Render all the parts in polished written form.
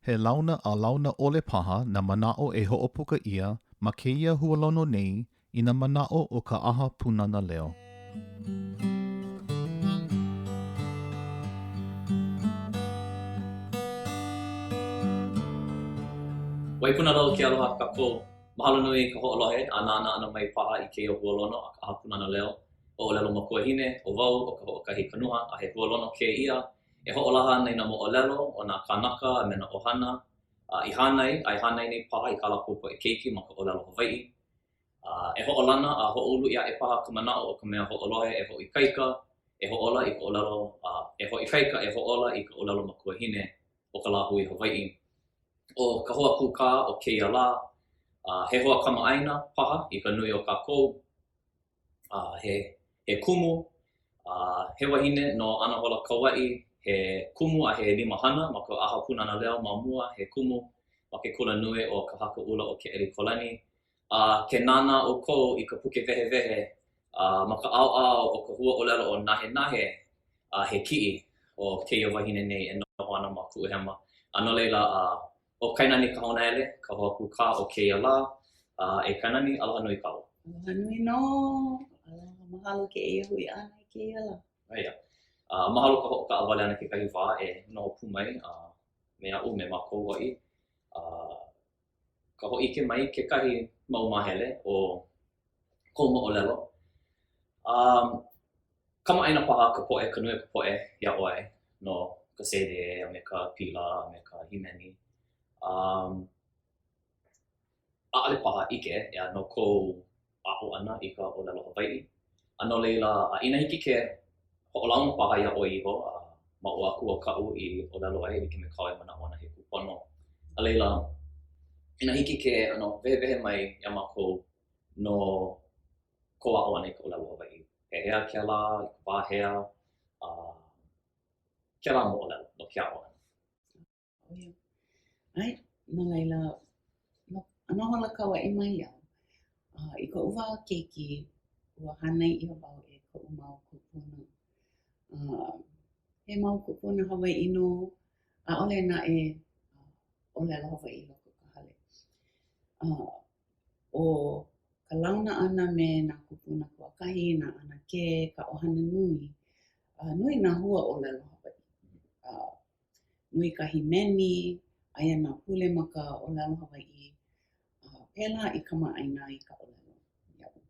He launa a launa ole paha na mana'o e ho'opuka ia ma keia hualono nei I na mana'o o ka aha punana leo. Waipuna lau ke aloha kako. Mahalo nui ka ho'olohe a nana ana mai paha I keia hualono a ka aha punana leo. Ho'olelo ma kuahine, o wau o ka ho'okahi kanua a he hualono ke ia. E ho'olaha nei na mo'olelo o nā kānaka a me na ohana. I hānai nei paha I ka lapupo e keiki ma ka olelo Hawai'i. E ho'olana a ho'olu ia e paha ka mana'o o ka mea ho'olohe e ho'ikaika. E ho'ola I ka olelo, e ho'ikaika e ho'ola I ka olelo ma kuahine o ka lāhui Hawai'i. O ka hoa kūkā o keia lā, he hoa kama'aina paha I ka nui o kākou. He kumu, he wahine no Anahola Kaua'i, he kumu a he limahana ma ka aha punana leo ma mua, he kumu ma ke kula nui o ka hakaula o ke Elikolani. Ke nana o kou I ka puke wehe ma ka ao o ka hua olelo o nahe he ki'i o keia wahine nei e noho ana ma ku'uhema. No leila o kainani ka honaele, ka hoa kūkā o keia lā, e kainani aloha nui kau. Aloha nui no, aloha mahalo ke eia hui ana I keia lā. Aia. Mahalo ka ho'o ka awale ana kekahi wā e noho pumai me a'u me mākou wa'i. Ka ho'ike mai kekahi mau mahele o kou mo'olelo. Kama'aina paha ka po'e, ka nui ka po'e ia 'oe no ka sede a me ka pila a me ka himeni. A'ale paha ike ia no kou a'o ana I ka olelo Hawai'i. No leila ina hiki ke ho'olauna paha ia 'oe iho ma o aku o ka'u I olelo ai like me kau e mana'o ana he kūpono. A leila ina hiki ke wehe mai ia mākou no kou a'o ana I ka olelo Hawai'i. Pehea kēlā, I ka wāhea, kēlā mo'olelo no ke a'o ana. Ai, no laila, no Anahola Kaua'i mai iau. I ka uwa keiki, ua hanai iho wau e ka mau kupuna. He mau kupuna Hawai'i no, a'ole na e olelo Hawai'i loko ka hale. O ka launa ana me nā kupuna kuakahi, nā ana ke, ka ohana nui, nui nā hua olelo Hawai'i. Nui ka himeni, aia nā pule ma ka olelo Hawai'i, pēlā I kama'aina I ka olelo ia'u.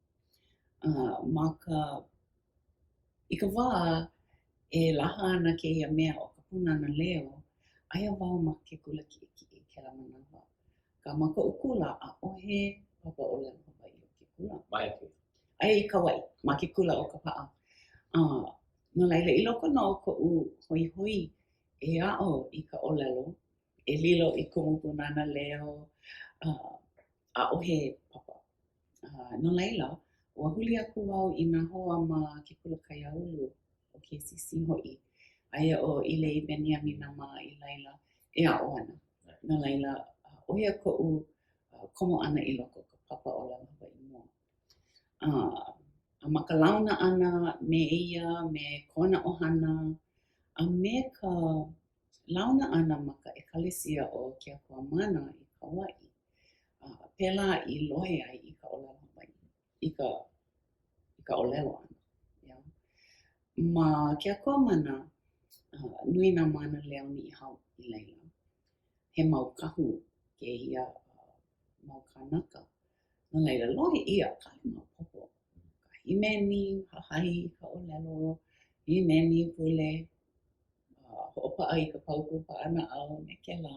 I ka wā e laha ana keia mea o ka punana leo, aia wau ma ke kula ki'iki'i kēlā manawa. Ka ma ko'u kula a'ohe papa olelo Hawai'i o ke kula. Mai aku. Aia I Kaua'i, ma ke kula o ka pa'a. No laila I loko no o ko'u hoihoi e a'o I ka olelo, e lilo I kumu punana leo, a'ohe papa. No laila, ua huli aku wau I nā hoa ma ke kula kaiāulu o ke sisi ho'i. Aia o Ile I Beniaminama I laila e a'o ana. No laila, ohia ko'u komo ana I loko ka papa olelo Hawai'i mua. A ma ka launa ana me ia, me kona ohana, a me ka launa ana ma ka ekalisia o ke akuamana I Kaua'i. Pēlā I lohe ai I ka olelo Hawai'i, I ka olelo ana. Yeah. Ma ke akuamana, nui nā mana leo ni hau I laila. He mau kahu ke ia mau kānaka. No laila lohe ia kale mau popo. Ka himeni, hahahi, ka olelo, himeni pule, ho'opa'a I ka pauku pa'ana au me kēlā.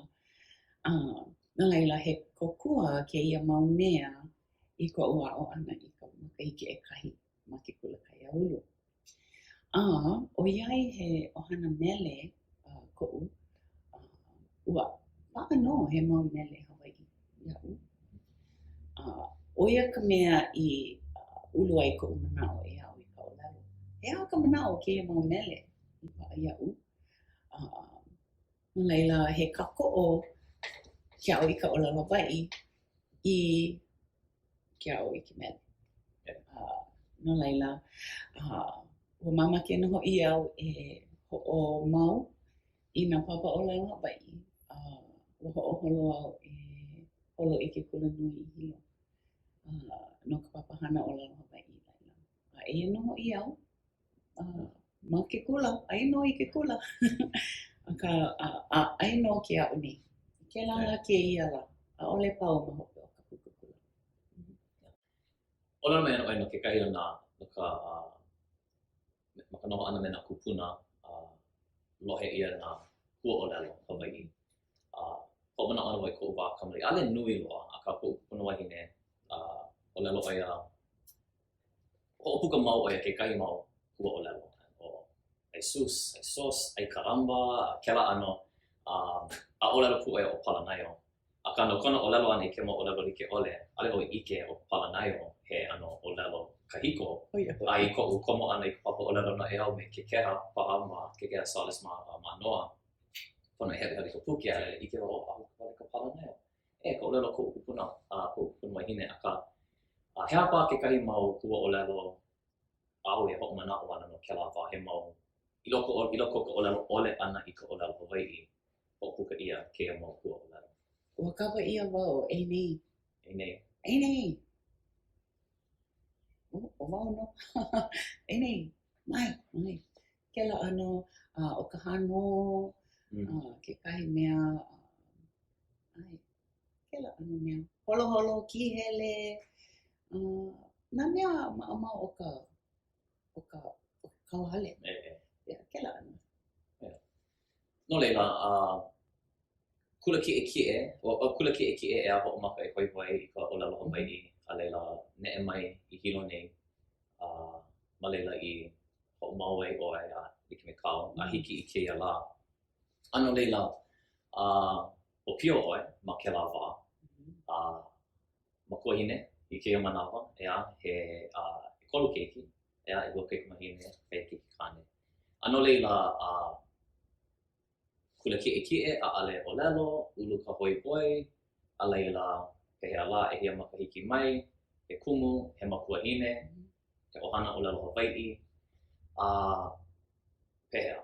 No laila he kokua ke ia mau mea I ko'u a'o ana I ka makahiki ekahi ma ke kula kaiāulu. Oiai he ohana mele ko'u, ua pa'a no he mau mele Hawai'i ia'u. Oia ka mea I ulu ai ko'u mana'o e a'o I ka olelo. He aha ka mana'o keia mau mele I pa'a ia'u. No laila he kako'o ke a'o I ka olelo Hawai'i I ke a'o I ke mele. No laila, ua mamake nō ho'i au e ho'o mau I nā papa olelo Hawai'i. ua ho'oholo au holo i ke kula nui I hilo. No ka papahana o lalo Hawaii laila. Eia no I au. Ma ke kula, ai no I ke kula. Aka ai no ke a'u nei. Ke la ke ia la. A'ole pau ma hope o ka puka kula. Ola me no ke kahi ona no ka noho ana me na kupuna lohe ia na hua o lalo Hawaii. Ho'omana ana wai ko'u wā kamari. Ale nui loa a ka ko'u kupuna wahine o lalo oia ho'opuka mau oia ke kahi mau hua o lalo. Ai sus, ai sos, ai karamba, kela ano a o lalo pu oia o Palanaio. A ka no kona o lalo ana I ke mau o lalo like ole, ale o ike o Palanaio he ano o lalo kahiko. Ai ko'u komo ana I ka papa o lalo na e au me ke keha paha ma ke keha salis ma noa. Kona hewe ka puki ale ike o ahu ka Palanaio. Ko lalo ko'u kupuna wahine a ka he apa ke kahi mau hua o lalo au e ho'omana'o ana no kela wā he mau I loko ka o lalo ole ana I ka o lalo Hawaii ho'opuka ia ke mau hua o lalo. Ua kawa ia wau, ei nei. Ei nei. O wau no. Ei nei. Mai. Kela ano, o ka hano, ke kahi mea, kela ano mea. Holo kihele, nā mea ma'amau o ka kauhale. Kela ano. No leila, kula ki'e e a ho'omaka e hoiwai I ka o lalo Hawaii a leila ne'e mai I hilo nei ma leila I ho'omau ai o ai a like me kau a hiki I keia la. Ano leila o pio oe ma kela wā ma kua hine I keia manawa ea he kolu keiki ea I loke ka mahine he keiki kane. Ano leila kula ki'e a ale o lelo, ulu ka hoi hoi, a leila pehea la e hia makahiki mai, he kumu, he makua hine, he ohana o lelo Hawaii, pehea.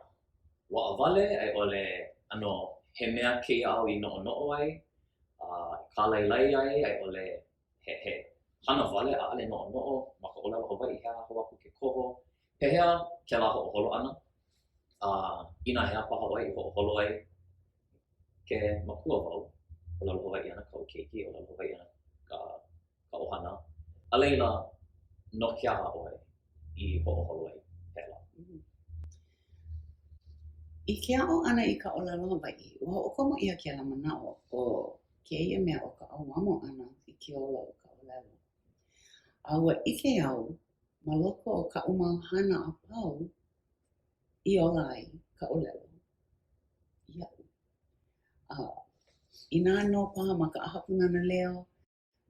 Wa'awale ai ole ano he mea keia au I no'ono'o ai, ka lailai ai ole he hana wale a ale no'ono'o, maka o lelo Hawaii hea hoa ku ke koho, pehea ke la ho'oholo ana. Ina hea paha oi I ho'oholo ai ke makua wau o lalo Hawaii ana ka o keiki o lalo Hawaii ana ka ohana. A leila no ke aha oi I ho'oholo ai pela. I ke a'o ana I ka o lalo Hawaii, ua ho'okomo ia ke la mana'o o keia mea o ka auamo ana I ke ola o ka o lalo. A ua ike au ma loko o ka mau hana a pau I ola ai ka o lalo. I nā no paha ma ka ahapuna leo,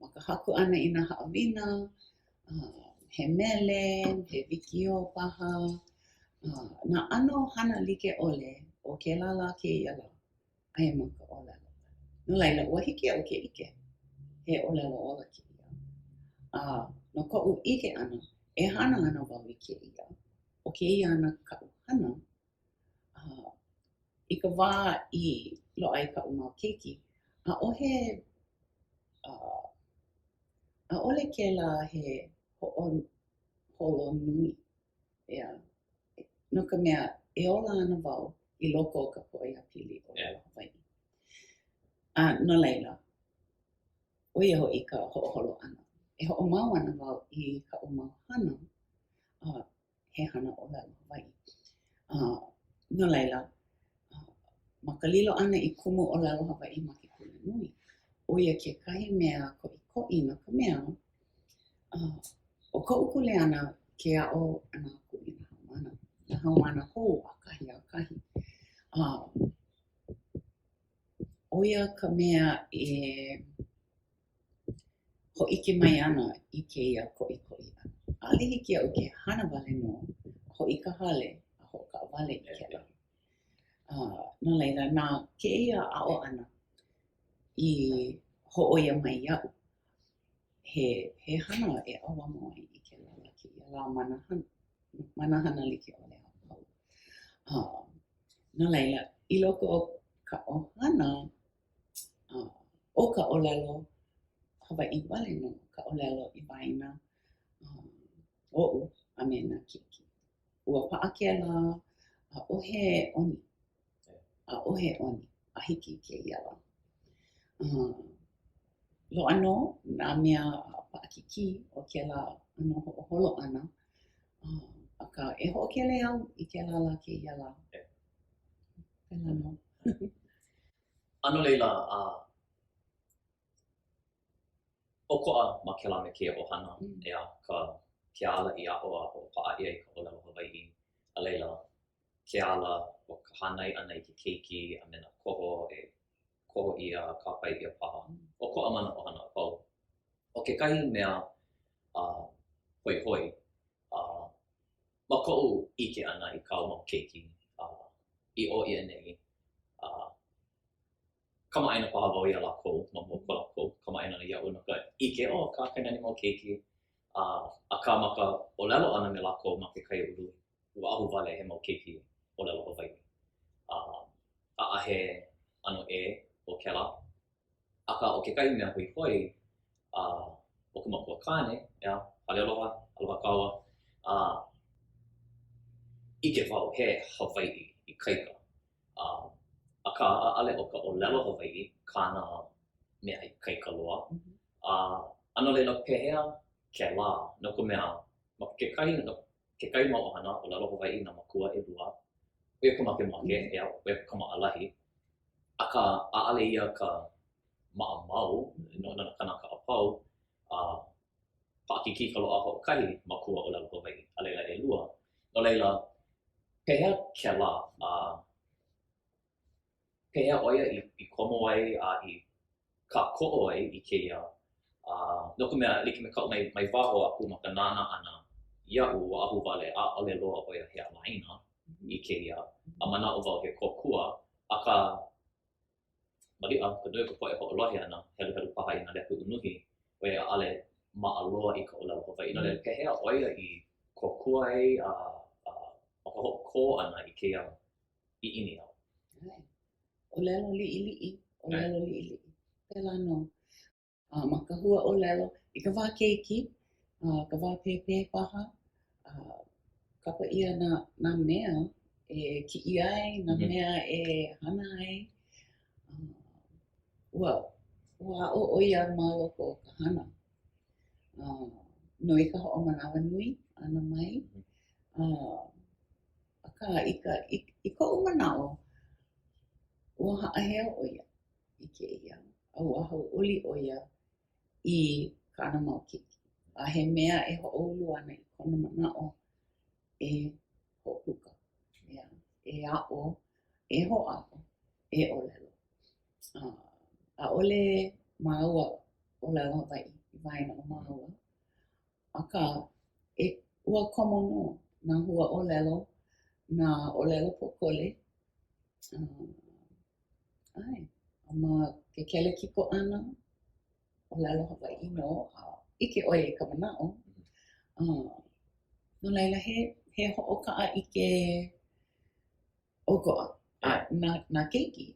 ma ka haku ana I nā haawina, he mele, he wikio paha, nā ano hana like ole o ke lala ke iala, aia ma ka o lalo. No laila, ua hiki au ke ike, he o lalo ola ke ia. No ko'u ike ana, e hana ana wau I ke ia, o ke ia ana ka hana, I ka wā I loa I ka mau keiki, a'ole ke la he ho'oholo nui. No ka mea e ola ana wau I loko o ka po'e pili o Hawaii. No laila, oia ho'i ka ho'oholo ana. E ho'omau ana wau I ka mau hana, he hana o lalo Hawaii. No laila, ma ka lilo ana I kumu o lalo Hawaii ma ke kula nui. Oia ke kahi mea ko'i no ka mea, o ko'u kuleana ke a'o ana ku'i na haumana hou a kahi. Oia ka mea e ho'ike mai ana I keia ko'i ana. Ale hiki a'u ke hana wale no, ho'i ka hale a ho'oka wale I ke la. No laila, nā keia a'o ana I ho'oia mai ia'u. He hana e awamo ai I ke la mana hana like ole a pau. No laila, I loko o ka ohana, o ka olelo Hawaii wale no ka olelo I waena o'u a me nā keiki. Ua pa'akela a ohe oni, a hiki keia la. Lo'a no nā mea pa'akiki o kēlā ano ho'oholo ʻana aka e ho'okele au I kēlā la keia la. Pēlā no. Ano leila ʻokoʻa ma kēlā me keia ʻohana ea ka ke ala I a'o a o pa'aʻi ai ka ʻōlelo Hawaiʻi a leila ke ala o ka hānai ʻana I ke keiki a me nā koho e koho ʻia kāpai ʻia paha ʻokoʻa mana ʻohana apau. O kekahi mea hoihoi ma koʻu ʻike ʻana I kāu mau keiki I o ia nei kamaʻaina paha wau ia lākou ma mua ko lākou kamaʻaina iaʻu no ka ʻike o ka kainani mau keiki akā ma ka ʻōlelo ʻana me lākou ma ke kai ulu ua ahu wale he mau keiki ʻōlelo Hawaiʻi ʻaʻahe ano o kēlā aka o kekahi mea hoihoi o ka makua kāne ea hale aloha kaua ʻike wau he Hawaiʻi I kaika aka ʻaʻale o ka ʻōlelo Hawaiʻi kāna mea I kaika loa ano leila pehea kēlā no ka mea ma kekahi mau ʻohana ʻōlelo Hawaiʻi na makua ʻelua ʻoia ka makemake ea ʻoia ka maʻalahi aka ʻaʻale ia ka maʻamau no na kanaka apau pa'akiki ka loaʻa hoʻokahi makua ʻōlelo Hawaiʻi a leila ʻelua no leila pehea kēlā pehea ʻoia I komo ai I kākoʻo ai I kēia no ka mea like me kau mai waho aku ma ka nana ʻana iaʻu ua ahu wale ʻaʻole loa ʻoia he alaina I kēia a manaʻo wau he kōkua aka maliʻa ka nui ka poʻe hoʻolohe ana helu paha I nā leku unuhi ʻoia ʻaʻale maʻaloa I ka ʻōlelo Hawaiʻi no leila pehea ʻoia I kōkua ai ma ka hoʻokō ʻana I kēia ʻiʻini au. ʻōlelo liʻiliʻi, pēlā no. Ma ka hua ʻōlelo I ka wā keiki, ka wā pēpē paha, kapa ʻia nā mea e kiʻi ai, nā mea e hana ai. Ua aʻo ʻo ia ma loko o ka hana. No I ka hoʻomanawa nui ana mai. Aka I koʻu manaʻo, ua haʻaheo ʻo ia I keia, a ua hauʻoli ʻo ia I kāna mau keiki. A he mea e hoʻoulu ana I kona manaʻo e hoʻopuka, e aʻo, e hoʻaʻo, e ʻōlelo. ʻAʻole māua ʻōlelo Hawaiʻi I waena o māua. Aka ua komo no nā hua ʻōlelo, nā ʻōlelo pōkole. Ma ke kelekiko ʻana ʻōlelo Hawaiʻi no ʻike ʻoia I ka manaʻo. No laila he hoʻokaʻa I ke ʻokoʻa nā keiki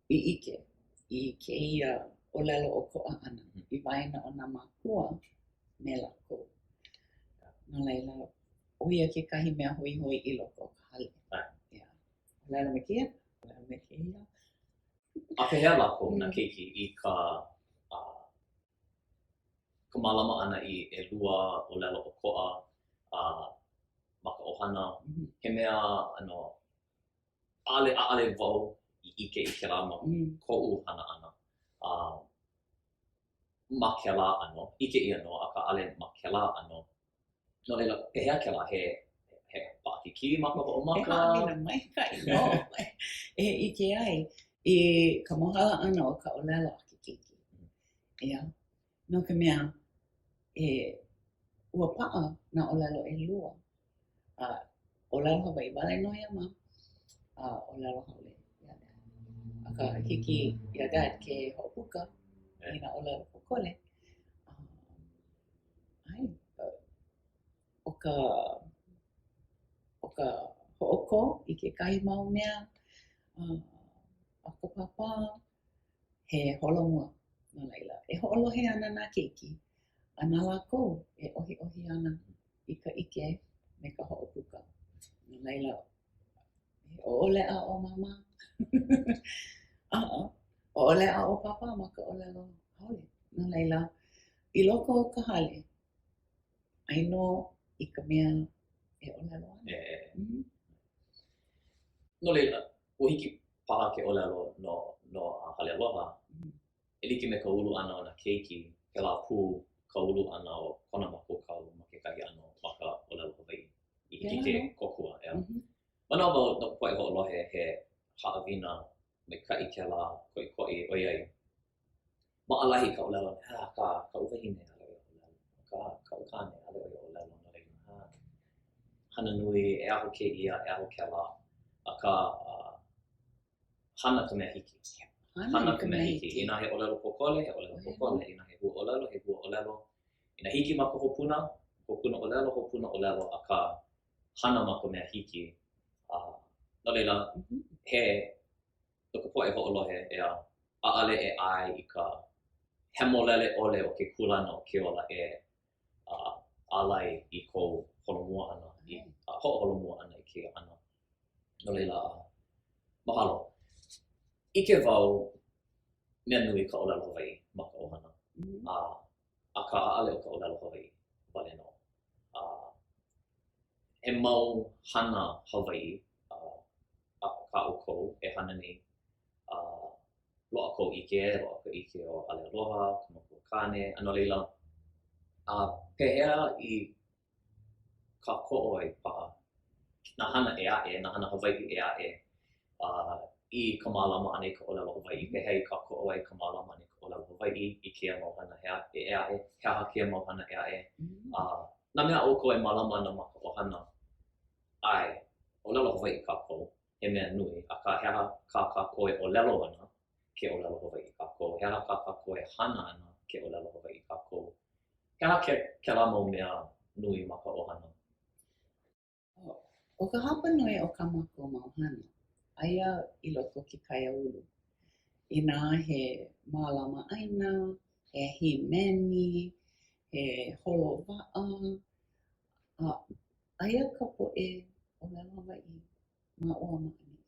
I ʻike I kēia ʻōlelo ʻokoʻa ʻana I waena o nā mākua me lākou. No laila ʻo ia kekahi mea hoihoi I loko o ka hale. ʻōlelo me keia, ʻōlelo me keia. A pehea lākou nā keiki I ka mālama ʻana I ʻelua ʻōlelo ʻokoʻa ma ka ʻohana he mea ʻaʻale wau I ʻike I kēlā ma koʻu hana ʻana ma kēlā ʻano, ʻike ʻia no aka ʻaʻale ma kēlā ʻano no leila pehea kēlā he pākiki ma ka hoʻomaka? He haʻawina maikaʻi no e ʻike ai I ka mohala ʻana o ka ʻōlelo a ke keiki. No ka mea ua paʻa nā ʻōlelo ʻelua. ʻōlelo Hawaiʻi wale no ia ma ʻōlelo haole ia dad. Aka hiki ia dad ke hoʻopuka I nā ʻōlelo pōkole. O ka hoʻokō I kekahi mau mea a ka papa he holomua no laila. E ho'olohe ana nā keiki. A nā lākou e ohi ana I ka ike me ka ho'opuka. No laila, e o'ole'a o mama. O'ole'a o papa ma ka o'olelo haole. No laila, I loko o ka hale, I know I ka mea e o'olelo ana. No leila, ua hiki paha ke o'olelo no hale aloha, e like me ka ulu ana o nā keiki, ke la pū ka ulu ana o kona makokau ma kekahi ano ma ka o'olelo Hawaiʻi. I hiki ke kokua, ea. Mana wau no poe ho'olohe he haʻawina me kaʻi kēlā koʻikoʻi ʻoiai. Maʻalahi ka o'olelo, ka uwahine ale ʻoe o'olelo, ka ukane ale ʻoe o'olelo no leila. Hana nui e aho kēia, e aho kēlā, ka hana ka mea hiki. Hana ka mea hiki. Ina he o'olelo kokole, he o'olelo kokole. Ina he hua o'olelo, he hua o'olelo. Ina hiki ma ka hopuna o'olelo, hopuna o'olelo, a ka hana ma ka mea hiki. No leila, he no ka poʻe ho'olohe ea ʻaʻale e ʻai I ka hemolele ʻole o ke kulana o ke ola e ʻalai I kou holomua ana, ho'oholomua ana I ke ana. No leila, mahalo. Ike wau mea nui ka o'olelo Hawaiʻi ma ka ʻohana. A ka ʻaʻale o ka o'olelo Hawaiʻi wale nō. He mau hana Hawaiʻi a ka ʻoukou e hana nei loa kou ʻike, loa ka ʻike o ale aloha, ka makukane, a no leila pehea I ka koʻo ai paha nā hana e aʻe, nā hana Hawaiʻi e aʻe I ka mālama ana I ka ʻolelo Hawaiʻi, pehea I ka koʻo ai ka mālama ana I ka ʻolelo Hawaiʻi I kēia mau hana e aʻe, he aha kēia mau hana e aʻe. Nā mea ʻoukou e mālama ana ma ka ʻohana ai, ʻolelo Hawaiʻi kākou, he mea nui, a ka he aha kākou e ʻolelo ana ke ʻolelo Hawaiʻi kākou, he aha kākou e hana ana ke ʻolelo Hawaiʻi kākou. He aha kēlā mau mea nui ma ka ʻohana. O ka hapa nui o ka mako mau hana, aia I loko ke kaiāulu. Inā he mālama ʻaina, he himeni, he holowaʻa, aia ka poʻe ʻolelo Hawaiʻi ma ʻoa maʻani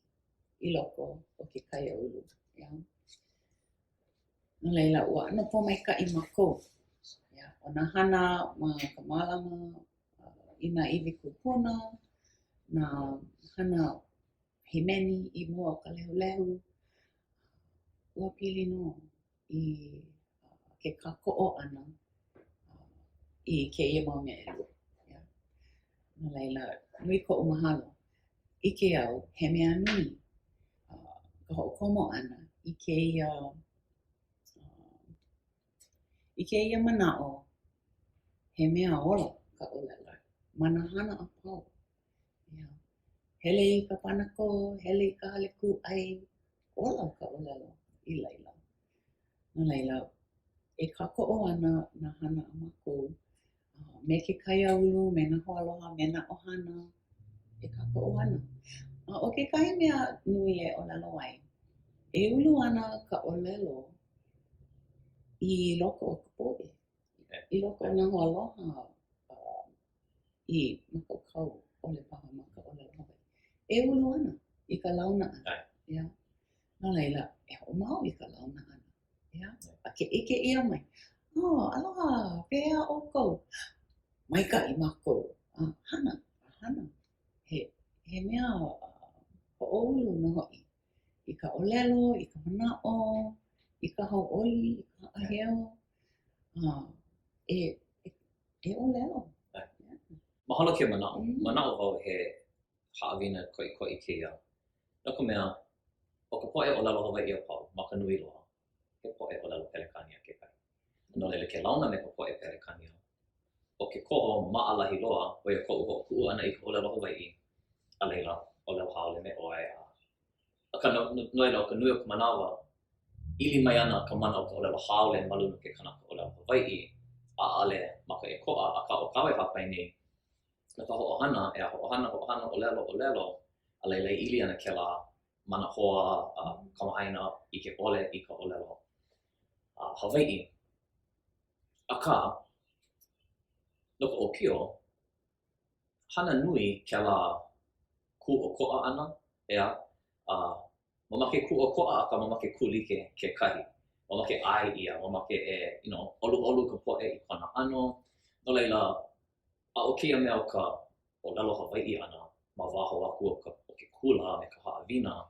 I loko o ke kaiāulu. No leila, ua ʻano pōmaikaʻi mākou. O nā hana ma ka mālama I nā iwi kupuna, nā hana himeni I mua o ka lehulehu, ua pili nō I ke kākoʻo ʻana I kēia mau mea elu. No leila, nui koʻu mahalo. Ike au, he mea nui ka hoʻokomo ʻana I kēia manaʻo, he mea ola ka ʻolelo. Mana hana a pau. Hele I ka panako, hele I ka hale kūʻai, ola ka ʻolelo I laila. No laila, e kākoʻo ana nā hana a mākou me ke kaiāulu, me nā hoaloha, me nā ʻohana, e kākoʻo ana. O kekahi mea nui e ʻolelo ai, e ulu ana ka ʻolelo I loko o ka poʻe, I loko o nā hoaloha I makokau ʻole paha ma ka ʻolelo Hawaiʻi. E ulu ana I ka launa ana. No laila, e hoʻomau I ka launa ana. A ke ʻike ʻia mai. Aloha, pehea ʻoukou. Maikaʻi mākou. Hana. He mea hoʻoulu no hoʻi. I ka ʻolelo, I ka manaʻo, I ka hauʻoli, I ka haʻaheo. E ʻolelo. Mahalo ke manaʻo. Manaʻo wau he haʻawina koʻikoʻi kēia. No ka mea, o ka poʻe ʻolelo Hawaiʻi a pau, ma ka nui loa, he poʻe ʻolelo Pelekania kekahi. No leila ke launa me ka poʻe Pelekania, o ke koho maʻalahi loa, o ia koʻu hoʻokuʻu ana I ka ʻolelo Hawaiʻi, a leila ʻolelo haole me ʻoe a ka no leila o ka nui o ka manawa, ili mai ana ka mana o ka ʻolelo haole ma luna ke kanaka ʻolelo Hawaiʻi, ʻaʻale ma ka ʻekoʻa, a ka o kawe hapai nei, no ka hoʻohana, e hoʻohana ʻolelo, a leila ili ana kēlā mana hoa kamaʻaina I ke ʻole I ka ʻolelo. Hawaii. Aka, loko o pio, hana nui ke la ku o ko'a ana, ea, mamake ku o ko'a aka mamake ku like ke kahi. Mamake ai ia, mamake olu ka po'e i kona ano. No leila, a o kia mea o ka o lalo Hawaii ana, ma waho aku o ke kula me ka haawina.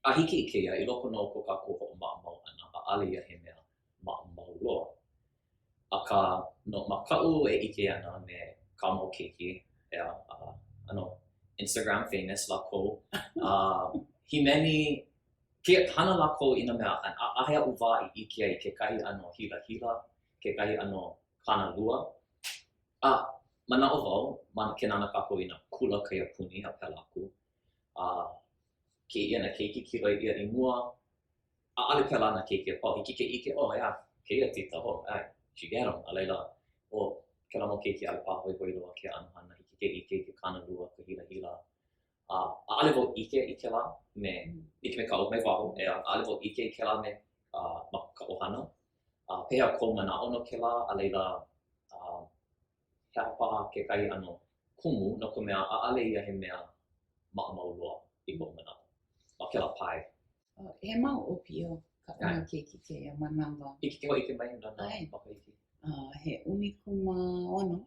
A hiki i keia, i loko no ko kako ho o ma'amau ana, a ale ia he mea ma'amau loa. Aka no maka'u e ike ana me ka mau keiki, ea, Instagram famous lako. Himeni, hana lako ina mea, a ahea uwa i ike i ke kahi ano hila, ke kahi ano kana lua. Mana'o wau, ke nana kako ina kula kaia puni a pela aku. Ke ia na keiki kila ia i mua, a ale pela na keiki a pau, hiki ke ike, ea, ke ia tita, she get him, a leila, ke la mo keiki ale pā hoi loa ke anohana, hiki ke ike ke kana lua, ka hila. A ale wau ike i ke la, ike me ka o mai waho, a ale wau ike i ke la me ma ka ohana. Pehea kou mana'o no ke la, a leila, hea paha ke kai ano kumu, no ka mea a ale ia he mea ma'amau loa i kou mana'o. Ma ke la pai. He mau o pio ka ona keiki ke ia manawa. Ike ke ho ike mai na makaiki. He umikuma ono,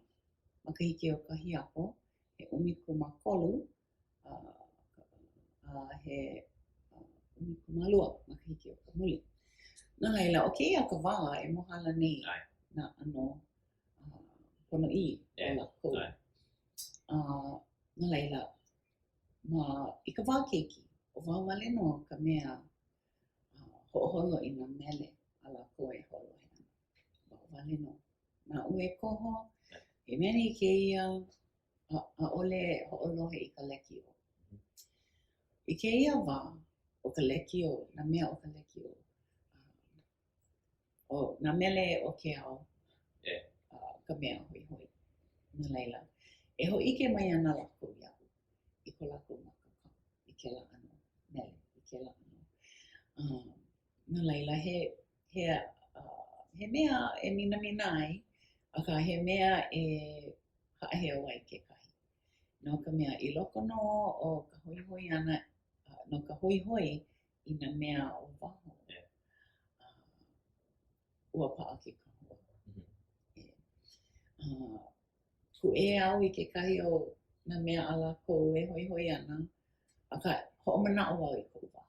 makahiki o ka hiapo, he umikuma kolu, he umikuma lua, makahiki o ka muli. Nā laila, o keia ka wā e mohala nei na ano pono i o lako. Nā laila, i ka wā keiki, o wā wale no ka mea ho'oholo i nā mele a lako e holo he ana. Wā wale no. Nā ue koho, he meni keia a ole ho'olohe i ka lekio. I keia wā o ka lekio, nā mea o ka lekio, nā mele o ke ao, ka mea hoi hoi. Nā laila, e ho ike mai ana lako iau, i ko lako makakau, i ke la ano mele, i ke la ano. Nā laila, he mea e mina ai, aka he mea e haʻaheo ai ke kahi. No ka mea i loko no o ka hoi hoi ana, no ka hoi hoi i nā mea o waho. Ua pa'a ke kahua. Ku'e au i ke kahi o nā mea a lākou e hoi hoi ana, aka ho'omana'o au i kou wā.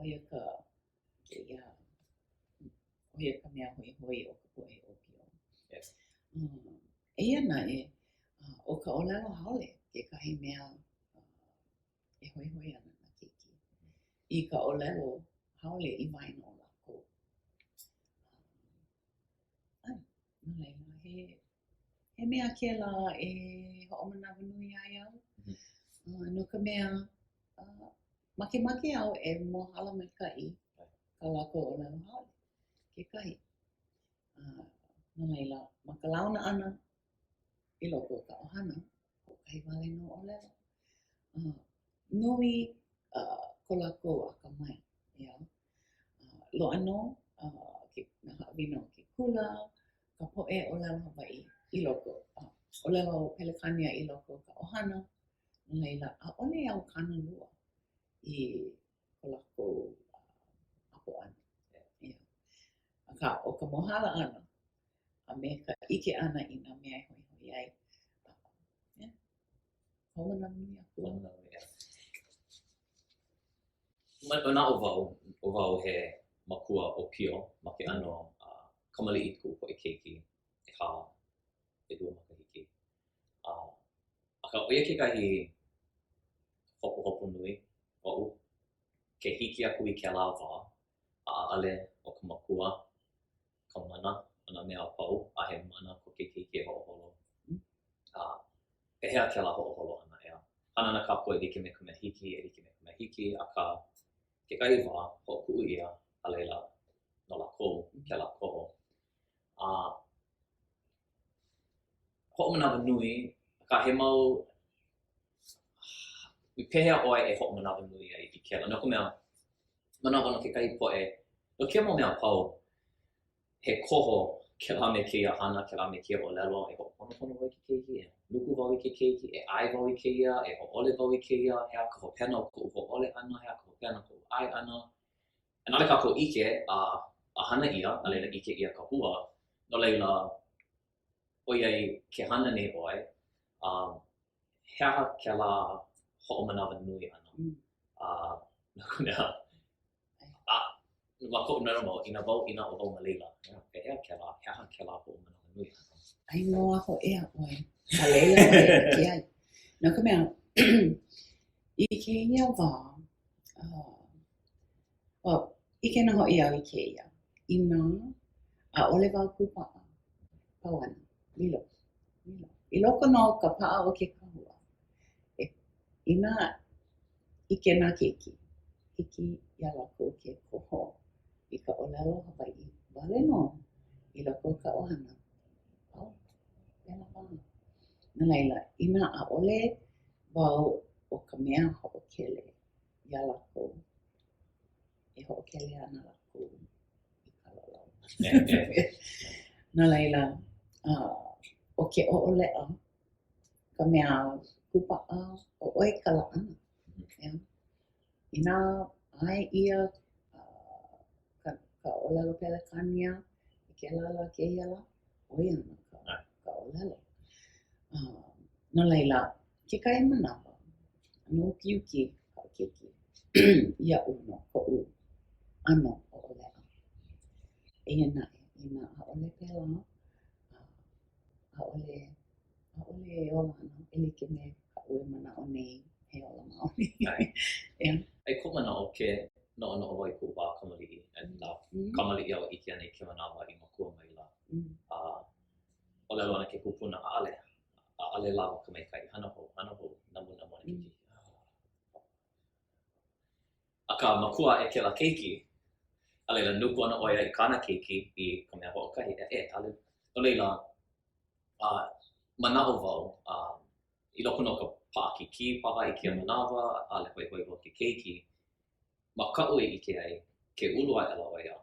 Oia ka mea hoi hoi o ka po'e o pio. Eia nae, o ka olelo haole ke kahi mea e hoi hoi ana na keiki. I ka olelo haole i waena o lākou. Nā laila, he mea ke la e ho'omanawa nui ai au. No ka mea, make au e mohala maika'i ka lākou olelo haole ke kahi. Nā laila, ma ka launa ana i loko o ka ohana, o kahi wale no olelo. Nui ko lākou a ka mai, lo'a no, nā haʻawina o ke kula, ka po'e olelo Hawaii i loko, olelo Pelekania i loko o ka ohana. Nā laila, a'ole au kana lua i ko lākou apo ana. Aka o ka mohala ana, a me ka ike ana i nā mea hoi hoi ai. Ho'omanawa nui aku. Mana o wau he makua o pio, ma ke ano kamali'iku po i keiki e hā e dua makahiki. Aka oia ke kahi hopo nui o'u, ke hiki aku i ke la wā, a ale o ka makua, ka mana, ana mea pau, a he mana ko ke keiki e ho'oholo. Pehea ke la ho'oholo ana ea. Hana na kāpua e like me ka mea hiki, aka ke kahi wā, ho'oku'u ia, a leila no lākou, ke la koho. Ho'omanawa nui, aka he mau, i pehea ʻoe e ho'omanawa nui ai i ke la. No ka mea, manawa no ke kahi po'e, no kia mau mea pau, he koho kela me keia hana, kela me keia olelo, e ho'oponopono wau i ke keiki, e nuku wau i ke keiki, e ai wau i keia, e ho'ole wau i keia, he a ka hopena o ko'u ho'ole ana, he a ka hopena o ko'u ai ana. E nale kākou ike a hana ia, a leila ike ia ka hua, no leila oiai ke hana nei oi, he aha kela ho'omanawa nui ana. No ka mea, ma ko'u mea mo, ina wau ina o wau ma leila, he aha kela ho'omanawa nui ana. Ai noa ho ea oi, a leila oi e ki ai. No ka mea, i ke ia wā, i ke na ho ia i ke ia, i nā, a ole wau kupa'a, pauana, lilo. I loko no ka pa'a o ke kahua, i nā, i ke nā keiki, hiki ia lako ke koho, i ka olelo Hawai'i, wale no, i loko ka ohana, pēlā wā. No laila, i nā a ole wau o ka mea ho'okele, ia lako, e ho'okele ana lako i ka lalau. No laila, o ke o'ole'a, ka mea kupa'a o oi ka la'ana. I nā ai ia ka olelo pelekania, i ke lala keia la, oi ana ka olelo. No laila, ke kai manawa, no ukiuki ka keiki, ia uno ko'u ano o olea. Eia nae, i nā a ole pēlā, a ole e ola ana, e like me ka ue mana'o nei, he ola ma'o nei. Ai ko mana'o ke no'ono'o wai ku wā kamali'i, kamali'i au ike ana i ke manawa i makua mai la. Olelo ana ke kupuna a'ale lawa ka maikai, hana hou, namu ana keiki. Aka makua e kela keiki, a leila nuku ana oia i kāna keiki i ka mea ho'okahi, no leila, mana'o wau, i loko no ka pa'akiki paha i kia manawa, a'ale hoi wau ke keiki, ma ka'u e ike ai, ke ulu ai ala oia,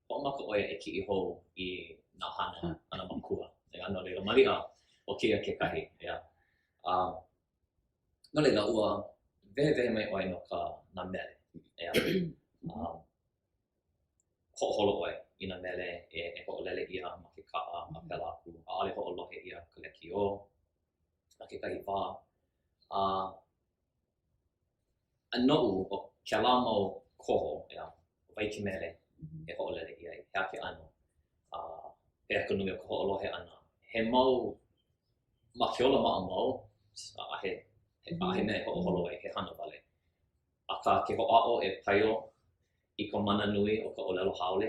ho'omaka oia e ki'i hou i nā hana ana makua. No leila mali'a o keia kekahi, no leila ua vehe mai oi no ka nā mele, ho'oholo oi i nā mele e ho'olele ia ma ke ka'a ma pēlā aku, a'ale ho'olohe ia ka leki o, ma kekahi wā. A no'u o kēlā mau koho, waikimele e ho'olele ia he a ke ano, he a ka nui o ka ho'olohe ana. He mau, ma ke ola ma'a mau, he mea ho'oholo ai, he hana wale. Aka ke ho'a'o e paio i ka mana nui o ka olelo haole,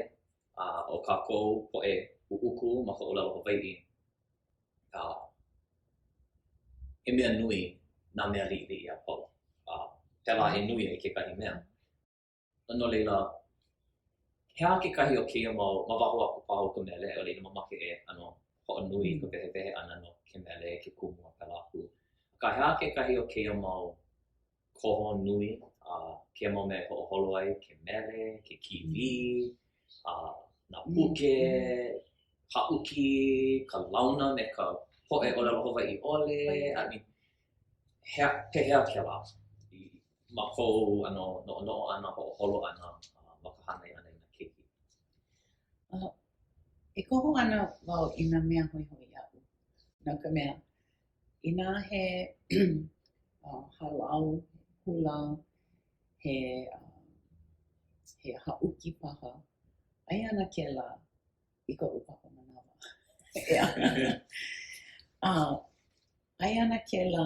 o kākou po'e u'uku ma ka olelo Hawai'i, he mea nui nā mea li'i a pau. Pēlā e nui ai kekahi mea. No leila, he a kekahi o keia mau, ma waho aku pāho ka mele, o leila mamake e ho'o nui ka wehe ana no ke mele, ke kumu a pēlā aku. Ka he a kekahi o keia mau koho nui, keia mau mea ho'oholo ai, ke mele, ke kiwi, nā puke, ha'uki, ka launa me ka po'e olelo Hawai'i ole, pehea kēlā. Ma kou no'ono'o ana, ho'oholo ana, ma ka hana ana i nā keiki. E koho ana wau i nā mea hoihoi a'u. No ka mea, i nā he halau, hula, he ha'uki paha, ai ana kēlā i ko'u papa manawa. Ai ana kēlā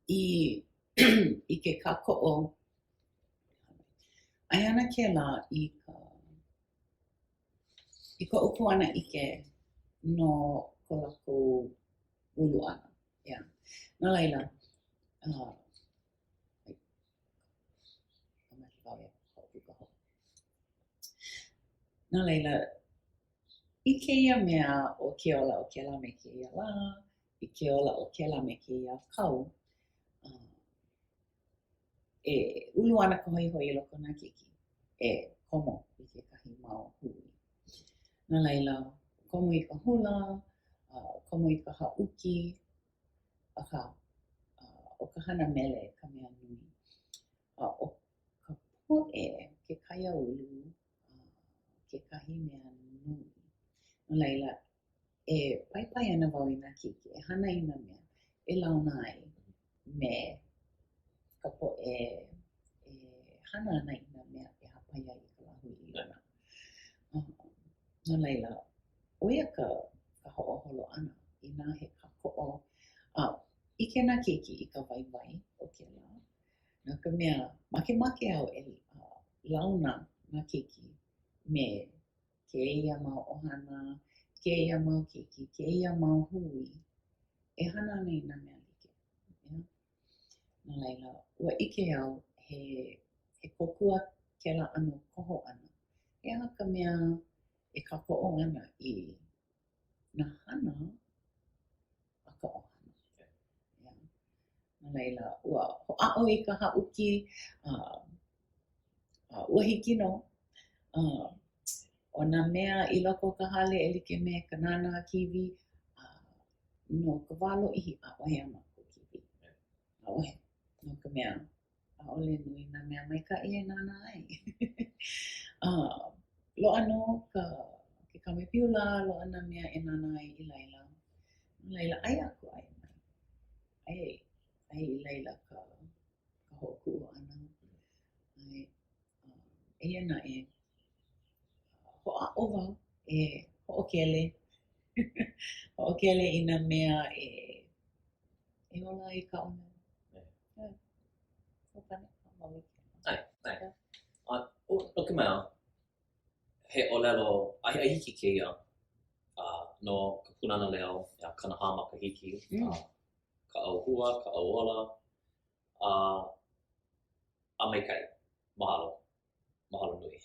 i ke kāko'o, ai ana kēlā i ko'u puana ike no ko lākou ulu ana. No laila, no laila, i keia mea o ke ola o kēlā me keia la, i ke ola o kēlā me keia kau, e ulu ana ka hoihoi loko nā keiki, e komo i kekahi mau hui. No laila, komo I ka hula, komo I ka hauki, aka o ka hana mele ka mea nui. O ka po'e ke kaiaulu, ke kahi mea nui. No laila, e pai ana wau I nā keiki, e hana I nā mea, e launa ai me ka po'e e hana ana I nā mea e hapai ai I ka lahui I ana. No laila, oia ka ho'oholo ana I nā he kako'o. Ike nā keiki I ka waiwai o ke la. No ka mea, make au e launa nā keiki me keia mau ohana, keia mau keiki, keia mau hui. E hana ana I nā mea like. Yeah? No laila, ua ike au he kokua kela ano koho ana. E aha ka mea e kako'o ana I nā hana a ka ohana. Yeah. No laila, ua ho'a'o I ka hauki, ua hiki no. O nā mea I loko o ka hale e like me ka nana kiwi, no ka wā lo'ihi a'ohe a mākou kiwi. a'ohe. No ka mea, a'ole nui nā mea maika'i e nana ai. Lo'a no ke kamepiula, lo'a nā mea e nana ai I laila. No laila, ai aku ai mai. Ai I laila ka ho'oku'u ana. Ai, eia naʻe, ho'a'o wau e ho'okele. Ho'okele I nā mea e ola I ka ʻōmelo. O ka mea, he ʻōlelo, ai hiki keia no ka punana leo, kanahā makahiki, ka ʻauhua, ka ʻauola, a maikai, mahalo nui.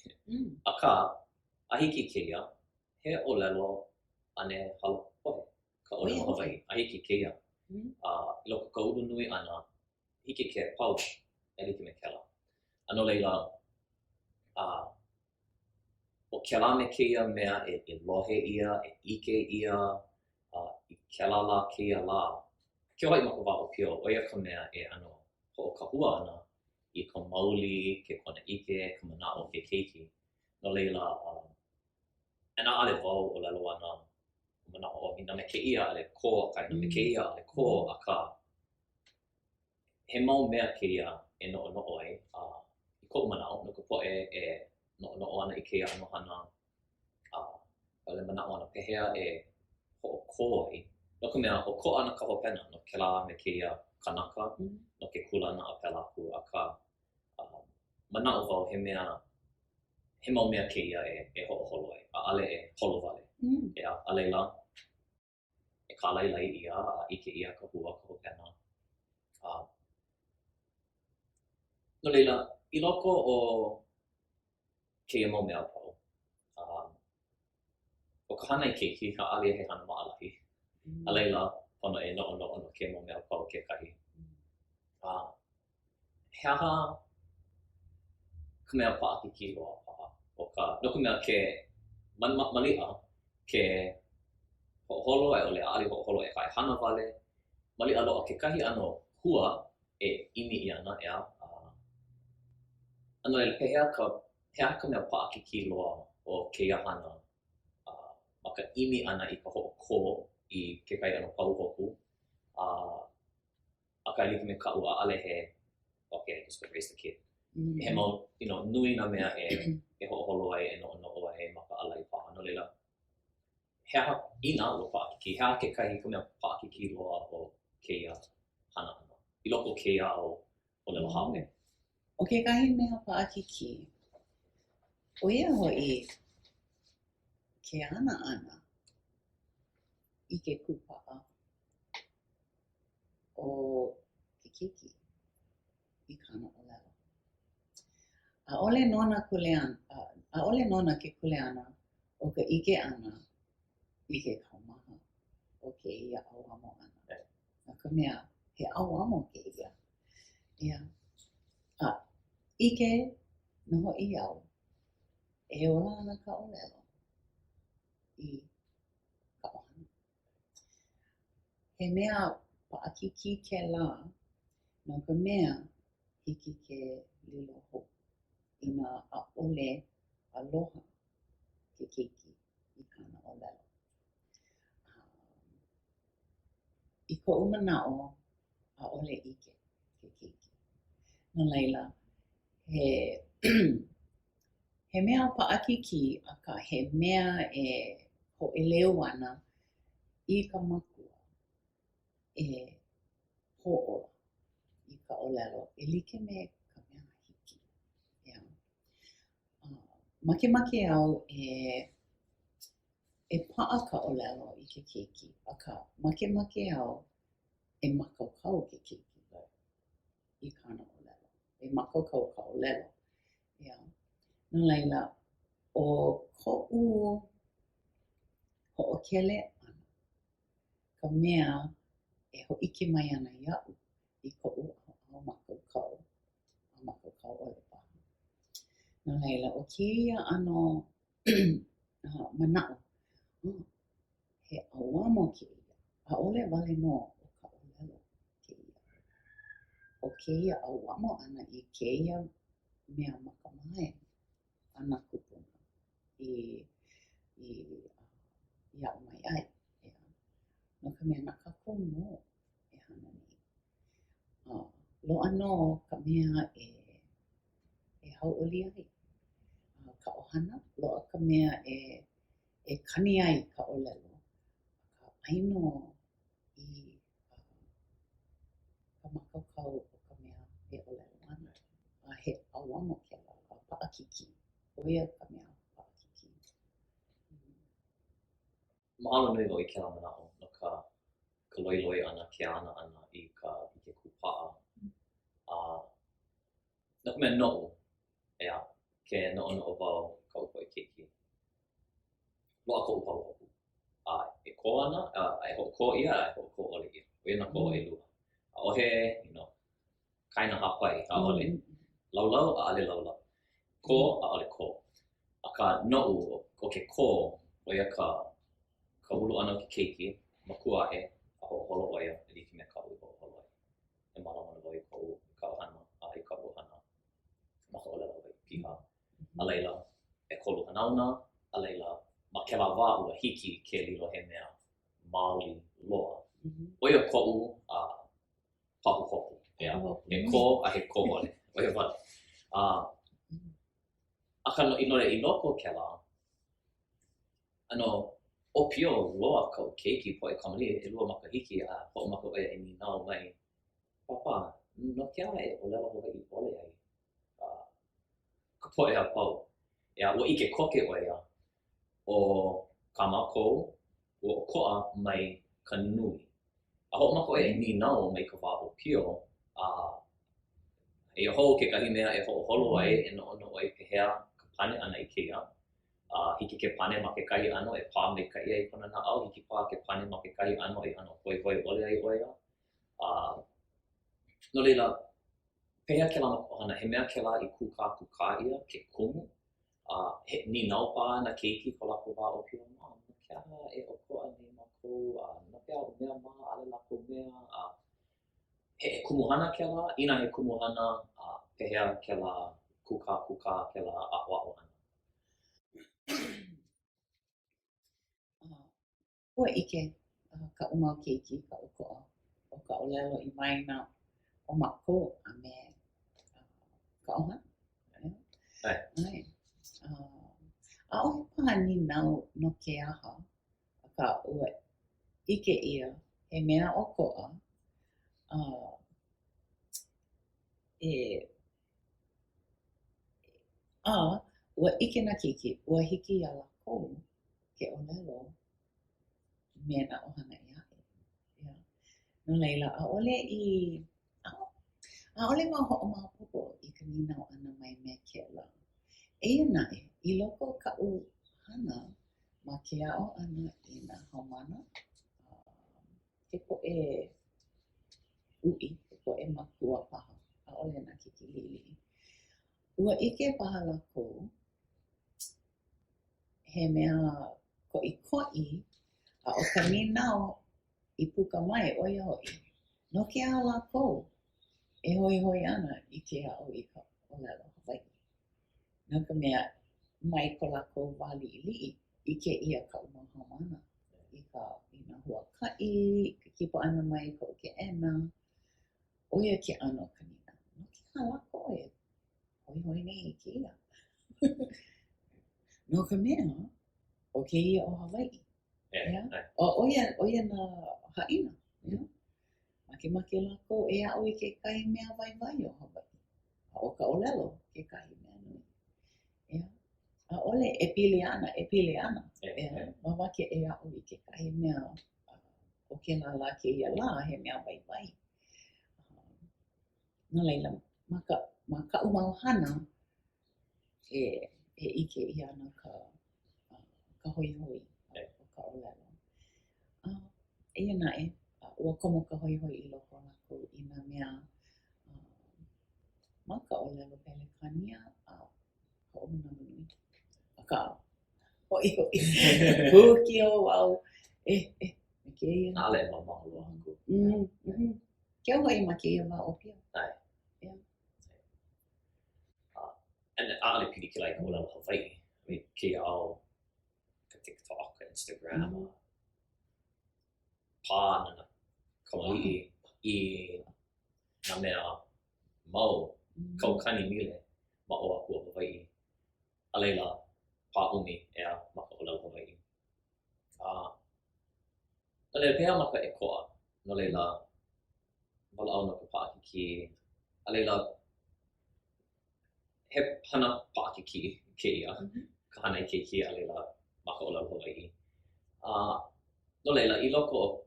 Akā, a hiki keia, he ʻōlelo ane halo pohe, ka ʻōlelo Hawaiʻi, a hiki keia. I loko ka ulu nui ana, hiki ke pau, e like me kela. Ano leila, o kela me keia mea e lohe ia, e ike ia, I kela la keia la. Ke oi ma ka wā o pio, oia ka mea e ano ho'okahua ana I ka mauli, ke kona ike, ka mana'o, ke keiki. No leila, e nā ale wau o lelo ana mana'o o na me keia ale ko akai, na me keia ale ko aka. He mau mea keia e no'ono'o ai, I ko'u mana'o, no ka po'e e no'ono'o ana I keia ano hana, le mana'o ana pehea e ho'oko ai. No ka mea, o ko ana ka hopena no kela me keia kanaka, no ke kulana a pela aku aka. Mana'o wau he mau mea keia e ho'oholo ai, a'ale e holo wale. A leila, e kālailai ia, a ike ia ka hua ka hopena. No leila, I loko o keia mau mea pau, o ka hana I keiki, a'ale he hana ma'alahi. A leila, pono e no'ono'o no keia mau mea pau kekahi. He aha ka mea pa'akiki loa paha. No ka mea ke mali'a ke ho'oholo e ole a'ali ho'oholo e kai hana wale. Mali'a loa kekahi ano hua e imi I ana ea. Ano e pehea ka mea pa'akiki loa o keia hana ma ka imi ana I ka ho'oko I kekahi ano pauhoku. Aka like me ka'u a'ale he, okay, I just gonna raise the kid. He mau, nui nā mea e ho'oholo ai, e no'ono'o ai ma ka alai paha. No leila, he aha ina o pa'akiki, he aha kekahi ka mea pa'akiki loa o keia hana ana. I loko keia o lelo haole. O kekahi mea pa'akiki, o ia ho'i ke ana I ke kupa'a o ke keiki I kana ʻōlelo. ʻAʻole nona ke kuleana o ka ʻike ana I ke kaumaha o keia ʻauamo ana. No ka mea, he ʻauamo keia. Ia. ʻIke no hoʻi iau, e ola ana ka ʻōlelo. i ka ʻohana. He mea paʻakiki kēlā no ka mea hiki ke lilo hou ina ʻaʻole aloha ke keiki i kāna ʻōlelo. I koʻu manaʻo ʻaʻole ʻike ke keiki. No laila, he mea paʻakiki akā he mea e hoʻeleu ana i ka makua e hoʻola i ka ʻōlelo e like me ka mea hiki. Yeah. Makemake au e paʻa ka ʻōlelo i ke keiki akā makemake au e makaukau ke keiki i kāna ʻōlelo. E makaukau ka ʻōlelo. Yeah. No laila, o koʻu hoʻokele ʻana ka mea e hōʻike mai ana iaʻu i koʻu ʻaoʻao makaukau, a makaukau ʻole paha. No laila, o kēia ʻano manaʻo, he auamo kēia, ʻaʻole wale nō o ka ʻōlelo kēia. O kēia auamo ʻana i kēia mea makamae ana kupuna i iaʻu mai ai. No ka mea na kākou nō e hana nei. Loaʻa nō ka mea e hauʻoli ai. Ka ʻohana, loaʻa ka mea e kani ai ka ʻōlelo. Ka ʻaino i ka makaukau o ka mea e ʻōlelo ana. He auamo kēlā, paʻakiki. ʻO ia ka mea paʻakiki. Mahalo nui wau i kēlā manaʻo no ka loiloi ʻana, ke ana ʻana i ke kūpaʻa. No ka mea noʻu, ea, ke noʻonoʻo wau ka upo i keiki. Loaʻa koʻu pahuhopu. E kō ana, e hoʻokō ia, e hoʻokō ʻole ia. O ia nā kō ʻelua. ʻAʻohe, kaina hāpai, ʻaʻole. Laulau, ʻaʻale laulau. Kō, ʻaʻole kō. Akā noʻu o ke kō, o ia ka ulu ʻana o ke keiki, makua aʻe, a hoʻoholo ʻo ia, e like me kaʻu i hoʻoholo ai. E mālama wau i koʻu ka ʻohana, i ka ʻohana ma ka ʻōlelo i piha. A laila, e kolu hanauna, a laila, ma kēlā wā ua hiki ke lilo he mea maoli loa. O ia koʻu pahuhopu. E kō a he kō ʻole. O ia wale. Aka i loko kēlā, opio loa kau keiki po e kamali e lua makahiki a hoʻomaka ʻoia e ninau mai. Papa, no ke ala e ʻōlelo Hawaiʻi ʻole ai. Ka poʻe a pau. Ea, ua ʻike koke ʻo ia o ka mākou ua ʻokoʻa mai ka nui. A hoʻomaka ʻoia e ninau mai ka wā opio, e hou kekahi mea e hoʻoholo ai e noʻonoʻo ai pehea ka pane ʻana i kēia. Hiki ke pane ma kekahi ʻano e pā me ka ia i kona naʻau, hiki pā ke pane ma kekahi ʻano e ʻano hoihoi ʻole ai ʻo ia. No leila, pehea kēlā ma ka ʻohana, he mea kēlā i kūkā ia ke kumu. He ninau pā na keiki ko lākou wā opio, no ke ala e ʻokoʻa nei mākou, no ke ala mea ma, ʻaʻole lākou mea. He kumuhana kēlā, ina he kumuhana, pehea kēlā kūkā kēlā aʻoaʻo ana. Ua ʻike kaʻu mau keiki ka ʻokoʻa o ka ʻōlelo i maina o mākou a me ka ʻohana. Ai. ʻAʻohe paha ninau no ke aha, akā ua ʻike ia he mea ʻokoʻa ua ʻike nā keiki, ua hiki iā lākou ke ʻōlelo me nā ʻohana i aʻe. No laila, ʻaʻole wau hoʻomaopopo i ka ninau ʻana mai mea kēlā. Eia naʻe, i loko o kaʻu hana ma ke aʻo ʻana i nā haumana, ke poʻe uʻi, ke poʻe makua paha, ʻaʻole nā keiki lili. Ua ʻike paha lākou he mea koʻikoʻi a o ka ninau I puka mai ʻo ia hoʻi. No ke aha lākou e hoihoi ana I ke aʻo I ka ʻōlelo Hawaiʻi. No ka mea mai ko lākou wā liʻiliʻi I ke ia ka umahana I nā huakaʻi, I ka kipa ana mai koʻu keʻena, ʻo ia ke ʻano ka ninau. No ke aha lākou e hoihoi nei I ke ia. No ka mea, o ke ia o Hawaiʻi. Yeah. O ia nā haʻina. Yeah. Makemake lākou e aʻo I kekahi mea waiwai o Hawaiʻi. A o ka ʻōlelo kekahi mea nui. Yeah. ʻAʻole e pili ana. Mamake e aʻo I kekahi mea o kēnā lā kēia lā he mea waiwai. No laila, ma kaʻu mau hana e ʻike I ana ka hoihoi o ka ʻōlelo. Eia naʻe, ua komo ka hoihoi I loko lākou I nā mea ma ka ʻōlelo Pelekania a hoʻomanaʻo nui. Aka hoi. Kuki o wau. Me keia. Ale ma mahalo aku. Kia hoi ma keia wā o pia. Ai. Yeah. And ale pili ki lai ka ʻōlelo Hawaiʻi. I mean, kia au ka TikTok, ka Instagram, pā nana kamaliʻi I nā mea mau kaukani mile ma o aku o Hawaiʻi. A leila, pā umi ea ma ka ʻōlelo Hawaiʻi. A leila, pēhā ma ka ʻekoa. No leila, walaʻau no ka paʻakiki. A leila, he hana paʻakiki kēia. Ka hana I keiki a leila ma ka ʻōlelo Hawaiʻi. No leila, I loko o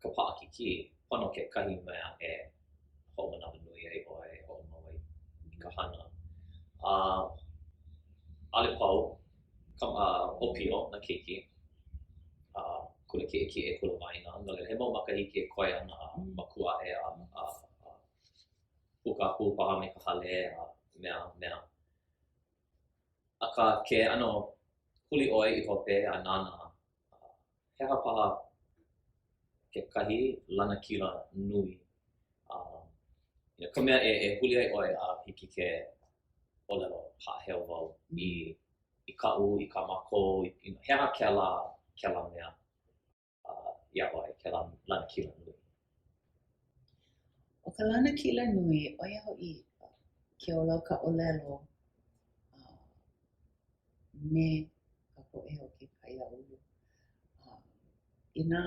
ka paʻakiki, pono kekahi mea e hoʻomanaʻo nui ai ʻoe e hoʻomau ai I ka hana. Ale pau, opio na keiki. Kula kiʻekiʻe kula waina. No leila, he mau makahiki e koe ana ma kuaʻe pukapu paha me ka hale a mea. Aka ke ano huli ʻoe I hope a nana he aha paha kekahi lanakila nui. Ka mea e huli ai ʻoe a hiki ke ʻōlelo haʻaheo wau I kaʻu, I ka mākou, he aha kēlā mea ia ʻoe, kēlā lanakila nui. O ka lanakila nui, ʻo ia hoʻi ke ola ka ʻōlelo me ka poʻe o ke kaiāulu. I nā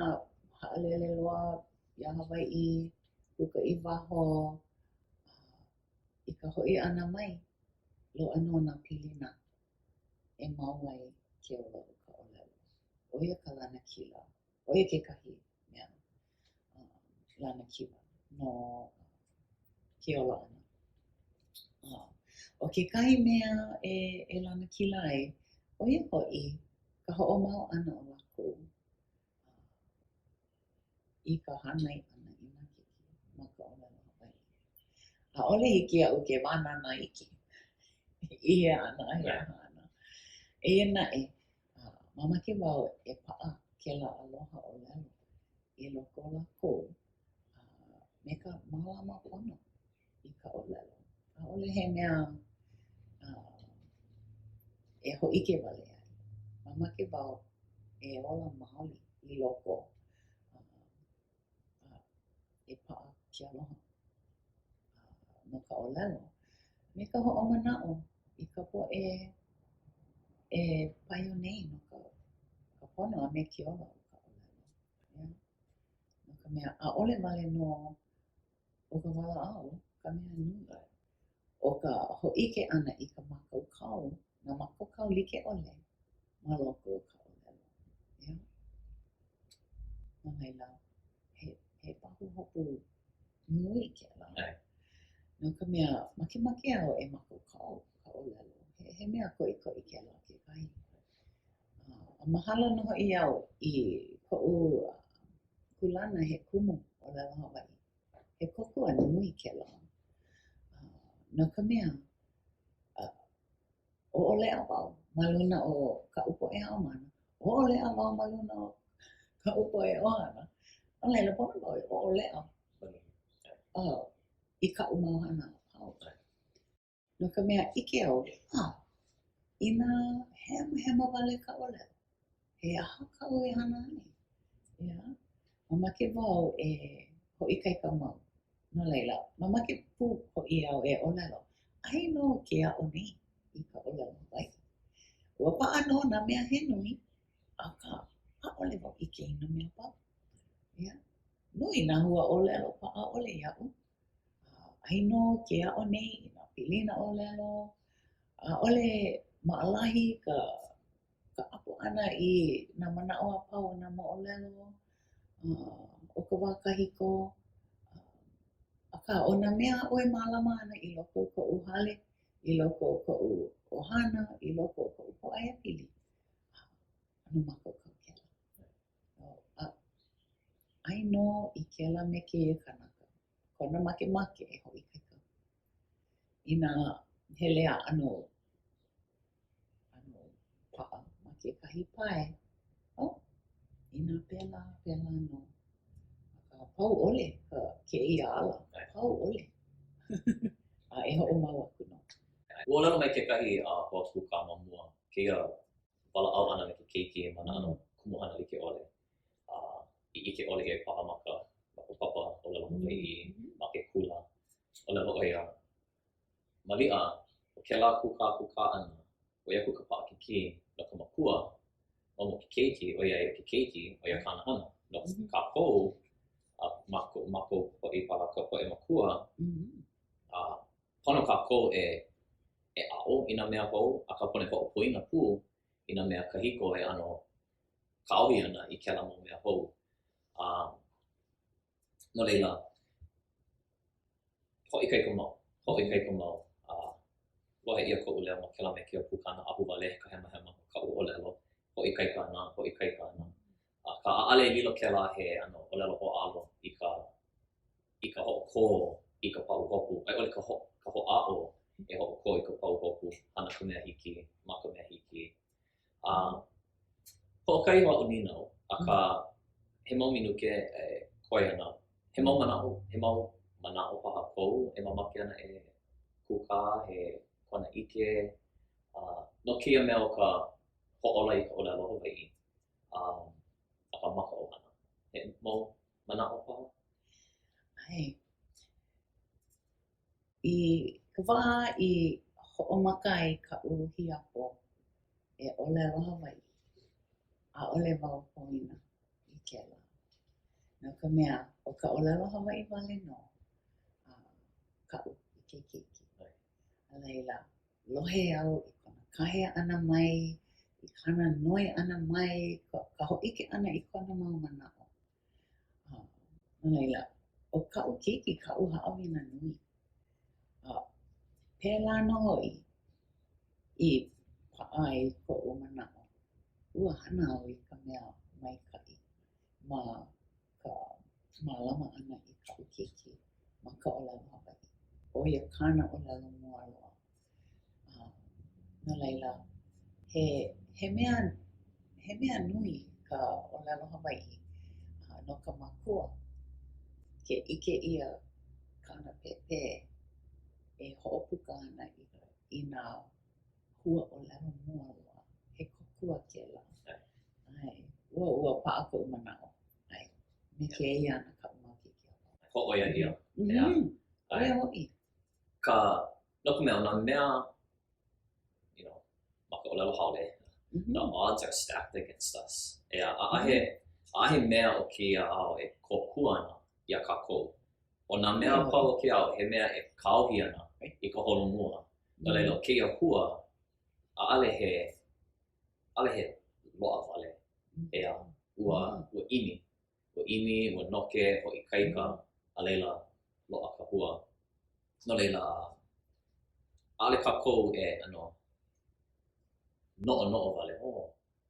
haʻalele loa iā Hawaiʻi, puka I waho, I ka hoʻi ʻana mai, loaʻa nō nā pilina e mau ai ke ola o ka ʻōlelo. ʻO ia ka lanakila, ʻo ia kekahi mea lanakila no ke ola ʻana. O kekahi mea e lanakila ai, ʻo ia hoʻi ka hoʻomau ʻana o lākou I ka hānai ʻana I nā keiki ma ka ʻōlelo Hawaiʻi. ʻAʻole hiki aʻu ke wānana iki. Ia ana, ia ana. Eia naʻe, mamake wau e paʻa kēlā aloha ʻōlelo I loko o lākou me ka mālama pono I ka ʻōlelo. ʻAʻole he mea e hōʻike wale ai. Mamake wau e ola maoli I loko e paʻa ke aloha no ka ʻōlelo me ka hoʻomanaʻo I ka poʻe e paio nei no ka pono a me ke ola o ka ʻōlelo. Yeah. No ka mea ʻaʻole wale no o ka walaʻau ka mea nui. O ka hōʻike ʻana I ka makaukau, nā makaukau likeʻole ma loko o ka ʻōlelo. Yeah. No laila, he pahu hopu nui kēlā. No ka mea makemake au e makaukau ka ʻōlelo. He mea koʻikoʻi kēlā kekahi. A mahalo nō hoʻi au I koʻu kulana he kumu ʻōlelo Hawaiʻi. He kokua nui kēlā. No ka mea, ʻōʻolea wau ma luna o kaʻu poʻe haʻomana. ole a mau maluna ka upo e ohana. O leila pono o leo. I ka umauhana pau. No ka mea ike au, ina hema wale ka o leo. He aha ka o e hana ane. Mamake wau e ho'ikai ka mau. No leila, mamake pu ho'i au e o lelo. Ai no ke a o nei I ka o lelo wai. Ua pa'a no na mea he nui, a ka pa'ole wau ike I na mea pau. Nui na hua o lelo pa'a ole ia'u. Ai no ke a o nei I na pilina o lelo. Ole ma'alahi ka apo ana I na mana'o a pau na mo'olelo. O ka wā kahiko. Aka o na mea oe mālama ana I loko o ko'u hale, I loko o ko'u ohana, I loko o ko'u po'aia pili. Anu mākou kau kela. Ai no I kela me keia kanaka. Kona make e ho'ikai kau. Ina hele a anu pa'a ma ke kahi pae. Ina pela no. Pau ole ka keia ala. Pau ole. E ho'o mau aku no. Ua lalo mai kekahi hoaku ka mamua keia wala'au ana me ke keiki mana ano kumuhana like ole. I ike ole e paha maka papa o lalo mawai'i ma ke kula o lalo o ia. Mali'a o kela kuka ana o ia kuka pa'akiki no ka makua o mo ke keiki o ia ke keiki o ia kanahana. No ka kou mako ho'i paha ka po'e makua pono ka kou e a'o I nā mea hou a ka pone ho'opoina pū I nā mea kahiko e ano kaohi ana I kela mau mea hou. No leila, ho'ikai ka mau. Lohe ia ko'u leo ma kela me kia pūkana ahu wale ka hema ka'u o lelo. Ho'ikai ka ana. Ka a'ale lilo kela he ano o lelo ho'alo I ka ho'oko I ka pau hopu. Ai ole ka ho'a'o e ho'oko I ka pau hopu hana ka mea hiki, ma ka mea hiki. Ho'okai wa'u ninau, aka he mau minuke koe ana. He mau mana'o paha kou, e mamake ana e kuka, he kona ike. No keia mea o ka ho'ola I ka olelo Hawai'i. Aka maka o ana. He mau mana'o paha? Ai. I ka wā I ho'omaka ai ka'u hiapo e olelo Hawai'i. A'ole wau poina I kela. No ka mea o ka olelo Hawai'i wale no. Ka'u I ke keiki. A leila, lohe au I kona kahea ana mai, I kana noi ana mai, ka ho'ike ana I kona mau mana'o. A leila, o ka'u keiki, ka'u ha'awina nui. Pēlā no hoi I pa'a I ko'u mana'o. Ua hana au I ka mea maika'i ma ka mālama ana I ka'u keiki ma ka olelo Hawai'i. O ia kana olelo mua loa. No leila, he mea nui ka olelo Hawai'i no ka makua ke ike ia kana pepe e ho'opuka ana I nā hua olelo mua loa. He kokua kela. Ai, ua pa'a ko'u mana'o. Ai, me keia ana ka'u mau keiki. Ho'oia ia. Oia ho'i. No ka mea o nā mea, ma ka olelo haole, the odds are stacked against us. A'ahe mea o keia ao e kōkua ana ia kākou. O nā mea pau o keia ao, he mea e kaohi ana I ka holomua. No leila o keia hua, a'ale he lo'a wale. Ua imi. Ua noke, ho'ikaika, a leila lo'a ka hua. No leila, a'ale kākou e no'o wale.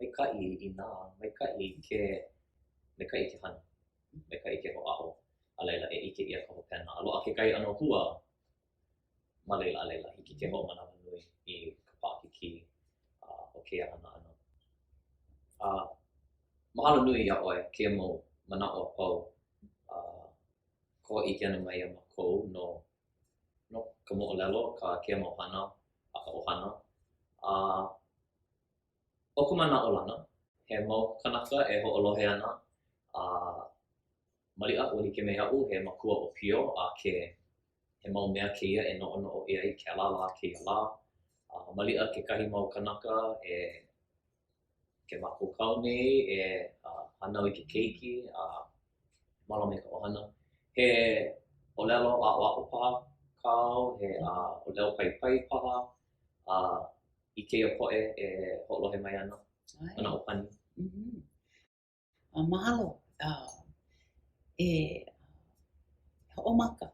Maika'i I nā, maika'i ke hana, maika'i ke ho'a'o. A leila e ike ia ka hopena. A lo'a ke kai ano hua, ma leila a leila hiki ke ho'omanawa nui I ka pa'akiki o keia ana. mahalo nui ia ʻoe ke mau manaʻo pau ko ʻike ana mai ma kou no ka moʻolelo ka ke mau hana a ka ʻohana o ka manaʻo lana he mau kanaka e hoʻolohe ana maliʻa ua like me iaʻu he makua o pio he mau mea keia e noʻonoʻo ʻia i ke alala keia lā maliʻa kekahi mau kanaka ke makokau nei hanau i ke keiki malo me ka ʻohana he ʻolelo aʻoaʻo paha kau he ʻolelo paipai paha i keia poʻe e hoʻolohe mai ana ana ʻopani. Mahalo e hoʻomaka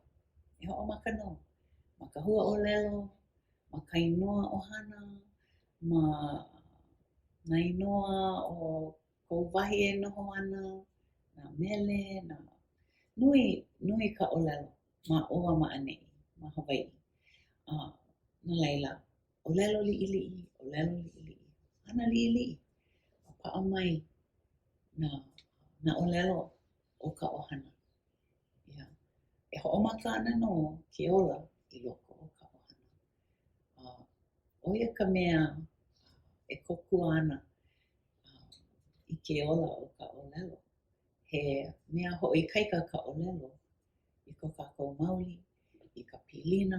no ma ka hua ʻolelo ma ka inoa ʻohana ma na inoa o kou wahi e noho ana na mele na nui ka ʻolelo ma ʻoa maʻaneʻi ma Hawaiʻi no laila ʻolelo liʻiliʻi hana liʻiliʻi paʻa mai na ʻolelo o ka ʻohana e hoʻomaka ana no ke ola i loko o ka ʻohana ʻoia ka mea e kokua ana i ke ola o ka ʻolelo he mea hoʻoikaika ka ʻolelo i ko kākou maoli i ka pilina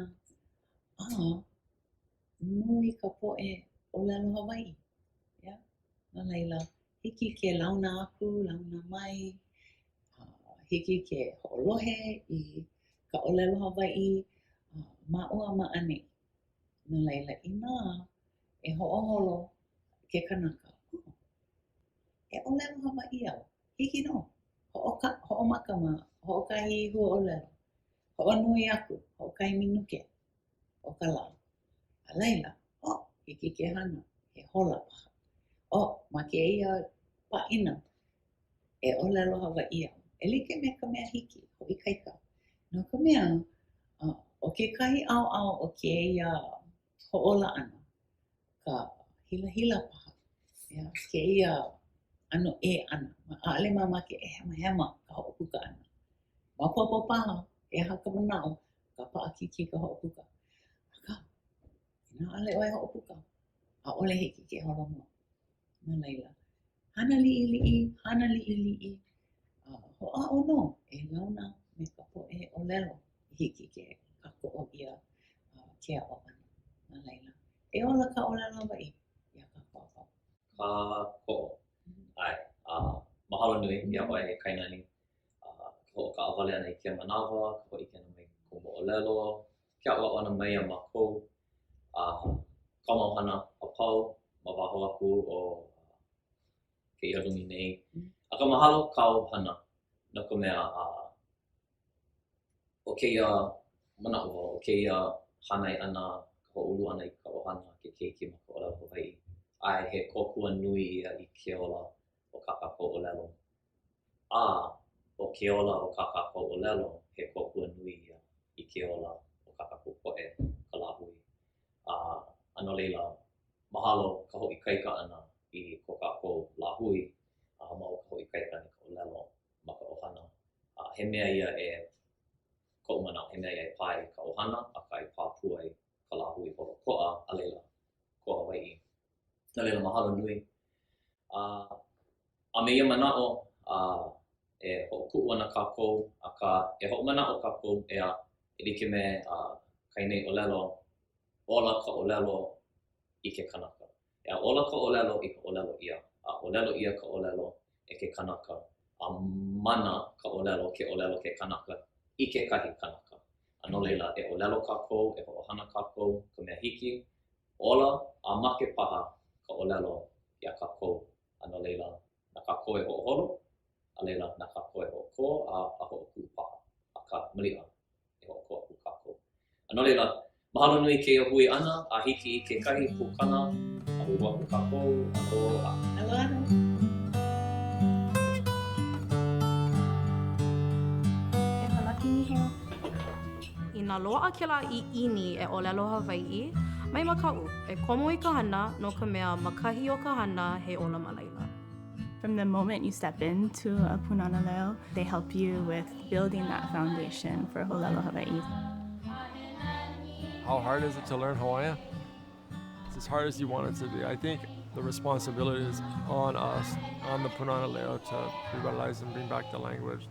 nui ka poʻe ʻolelo Hawaiʻi no laila hiki ke launa aku launa mai hiki ke hoʻolohe i ka ʻolelo Hawaiʻi ma ʻoa maʻaneʻi no laila inā e hoʻoholo ke kanaka e ʻolelo Hawaiʻi au hiki nō hoʻomaka ma hoʻokahi hua ʻolelo hoʻonui aku hoʻokahi minuke o ka lā a laila hiki ke hana he hola paha ma keia paʻina e ʻolelo Hawaiʻi au e like me ka mea hiki hoʻoikaika no ka mea o kekahi ʻaoʻao o keia hoʻola ʻana ka hilahila paha keia ʻano ʻana ʻaʻole mamake e hemahema ka hoʻopuka ʻana maopopo paha e aha ka manaʻo ka paʻakiki ka hoʻopuka aka inā ʻaʻole ʻoe hoʻopuka ʻaʻole hiki ke holomua no laila hana liʻiliʻi hoʻaʻo no e launa me ka poʻe ʻolelo hiki ke kakoʻo ʻia ke aʻo ana no laila e ola ka ʻolelo Hawaiʻi ia kākou apau Kākoʻo mahalo nui ia ʻoe he kainani hoʻokaʻawale ana i ke manawa ka hoʻike ana mai kou moʻolelo ke aʻoaʻo ana mai ma kou ka mau hana apau ma waho aku o keia lumi nei aka mahalo kau hana no ka mea o keia manaʻo o keia hanai ʻana ka hoʻoulu ʻana i ka ʻohana ke keiki ma ka ʻolelo Hawaiʻi he kōkua nui ia i ke ola o ka kākou ʻolelo o ke ola o ka kākou ʻolelo he kōkua nui ia i ke ola o ka kākou poʻe ka lāhui no leila mahalo ka hoʻoikaika ʻana i ko kākou lāhui ma o ka hoʻoikaika ʻana i ka ʻolelo ma ka ʻohana he mea ia koʻu manaʻo he mea ia e pā i ka ʻohana aka i pā pū ai ka lāhui holokoʻa a leila ko Hawaiʻi no leila mahalo nui a me ia manaʻo e hoʻokuʻu ana kākou aka e hoʻomanaʻo kākou ea e like me kai nei ʻolelo ola ka ʻolelo i ke kanaka ola ka ʻolelo i ka ʻolelo ʻia ʻolelo ʻia ka ʻolelo e ke kanaka mana ka ʻolelo ke kanaka i kekahi kanaka no leila e ʻolelo kākou e hoʻohana kākou ka mea hiki ola a make paha ka ʻolelo iā kākou no leila na kākou e hoʻoholo a leila na kākou e hoʻokō a hoʻokuʻu paha aka maliʻa e hoʻokō aku kākou no leila mahalo nui keia hui ʻana a hiki i kekahi pūkana a hui aku kākou aloha Inā loaʻa kēlā i ʻini e ʻolelo Hawaiʻi, mai makaʻu, e komo i ka hana no ka mea ma kahi o ka hana he ola ma laila. From the moment you step into a Punana Leo, they help you with building that foundation for Holelo Hawaii. How hard is it to learn Hawaiian? It's as hard as you want it to be. I think the responsibility is on us, on the Punana Leo, to revitalize and bring back the language.